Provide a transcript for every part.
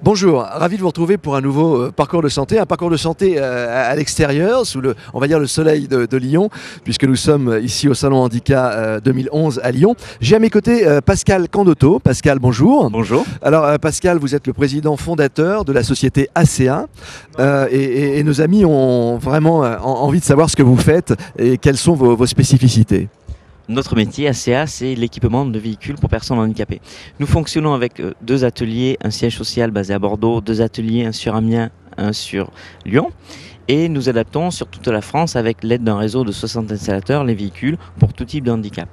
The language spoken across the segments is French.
Bonjour, ravi de vous retrouver pour un nouveau parcours de santé, à l'extérieur, sous le, on va dire, le soleil de Lyon, puisque nous sommes ici au Salon Handicap 2011 à Lyon. J'ai à mes côtés Pascal Candotto. Pascal, bonjour. Bonjour. Alors Pascal, vous êtes le président fondateur de la société ACA et nos amis ont vraiment envie de savoir ce que vous faites et quelles sont vos spécificités. Notre métier, ACA, c'est l'équipement de véhicules pour personnes handicapées. Nous fonctionnons avec deux ateliers, un siège social basé à Bordeaux, deux ateliers, un sur Amiens, un sur Lyon. Et nous adaptons sur toute la France avec l'aide d'un réseau de 60 installateurs les véhicules pour tout type de handicap.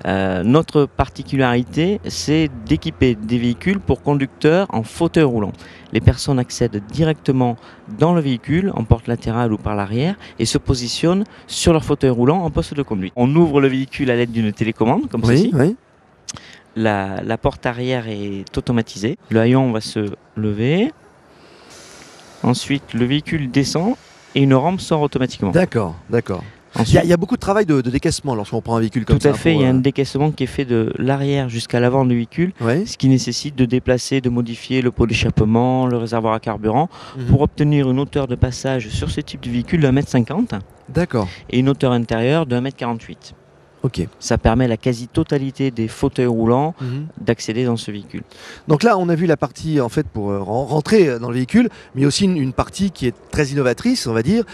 Notre particularité, c'est d'équiper des véhicules pour conducteurs en fauteuil roulant. Les personnes accèdent directement dans le véhicule en porte latérale ou par l'arrière et se positionnent sur leur fauteuil roulant en poste de conduite. On ouvre le véhicule à l'aide d'une télécommande comme ceci. Oui. La porte arrière est automatisée. Le haillon va se lever. Ensuite, le véhicule descend et une rampe sort automatiquement. D'accord. Ensuite, Il y a beaucoup de travail de décaissement lorsqu'on prend un véhicule comme ça. tout à fait, il y a un décaissement qui est fait de l'arrière jusqu'à l'avant du véhicule, Oui. ce qui nécessite de déplacer, de modifier le pot d'échappement, le réservoir à carburant, pour obtenir une hauteur de passage sur ce type de véhicule de 1,50 m D'accord. et une hauteur intérieure de 1,48 m. Ok. Ça permet à la quasi-totalité des fauteuils roulants d'accéder dans ce véhicule. Donc là, on a vu la partie en fait pour rentrer dans le véhicule, mais aussi une partie qui est très innovatrice, on va dire,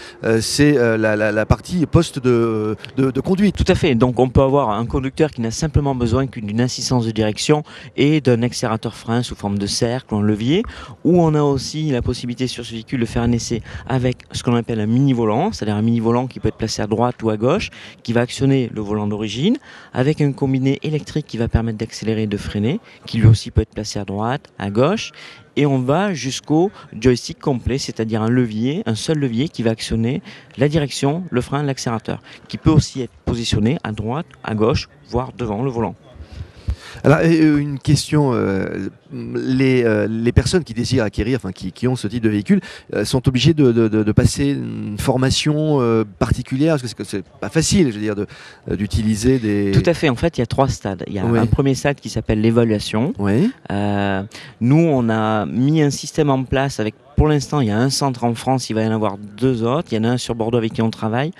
c'est la partie poste de conduite. Tout à fait, donc on peut avoir un conducteur qui n'a simplement besoin d'une assistance de direction et d'un accélérateur frein sous forme de cercle ou un levier, ou on a aussi la possibilité sur ce véhicule de faire un essai avec ce qu'on appelle un mini-volant, c'est-à-dire un mini-volant qui peut être placé à droite ou à gauche, qui va actionner le volant d'origine, avec un combiné électrique qui va permettre d'accélérer et de freiner, qui lui aussi peut être placé à droite, à gauche, et on va jusqu'au joystick complet, c'est-à-dire un seul levier qui va actionner la direction, le frein, l'accélérateur, qui peut aussi être positionné à droite, à gauche, voire devant le volant. Alors, une question, les personnes qui désirent acquérir, enfin qui ont ce type de véhicule, sont obligées de passer une formation particulière, parce que c'est pas facile, je veux dire, d'utiliser des... Tout à fait, en fait, il y a 3 stades. Il y a un premier stade qui s'appelle l'évaluation. Oui. Nous, on a mis un système en place avec, pour l'instant, il y a un centre en France, il va y en avoir 2 autres. Il y en a un sur Bordeaux avec qui on travaille.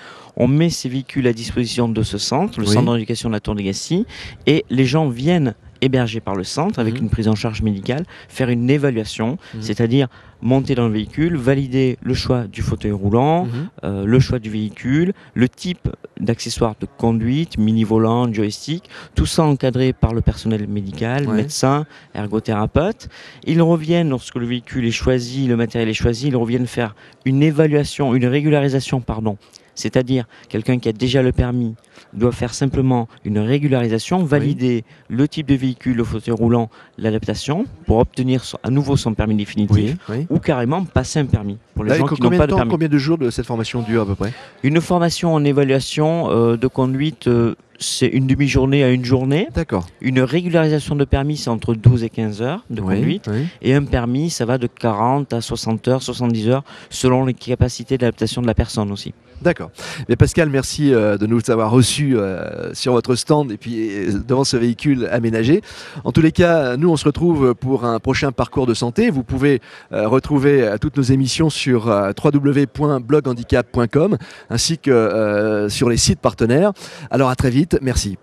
On met ces véhicules à disposition de ce centre, le centre d'éducation de la Tour de Gassi, et les gens viennent hébergés par le centre avec une prise en charge médicale, faire une évaluation, c'est-à-dire monter dans le véhicule, valider le choix du fauteuil roulant, le choix du véhicule, le type d'accessoires de conduite, mini-volant, joystick, tout ça encadré par le personnel médical, médecin, ergothérapeute. Ils reviennent, lorsque le véhicule est choisi, le matériel est choisi, ils reviennent faire une évaluation, une régularisation, pardon. C'est-à-dire, quelqu'un qui a déjà le permis doit faire simplement une régularisation, valider le type de véhicule, le fauteuil roulant, l'adaptation, pour obtenir à nouveau son permis définitif, ou carrément passer un permis, pour les gens qui n'ont pas de permis. Combien de jours de cette formation dure à peu près? Une formation en évaluation de conduite, c'est une demi-journée à une journée. D'accord. Une régularisation de permis, c'est entre 12 et 15 heures de conduite. Et un permis, ça va de 40 à 60 heures, 70 heures, selon les capacités d'adaptation de la personne aussi. D'accord. Mais Pascal, merci de nous avoir reçus sur votre stand et puis devant ce véhicule aménagé. En tous les cas, nous on se retrouve pour un prochain parcours de santé. Vous pouvez retrouver toutes nos émissions sur www.bloghandicap.com ainsi que sur les sites partenaires. Alors à très vite, merci.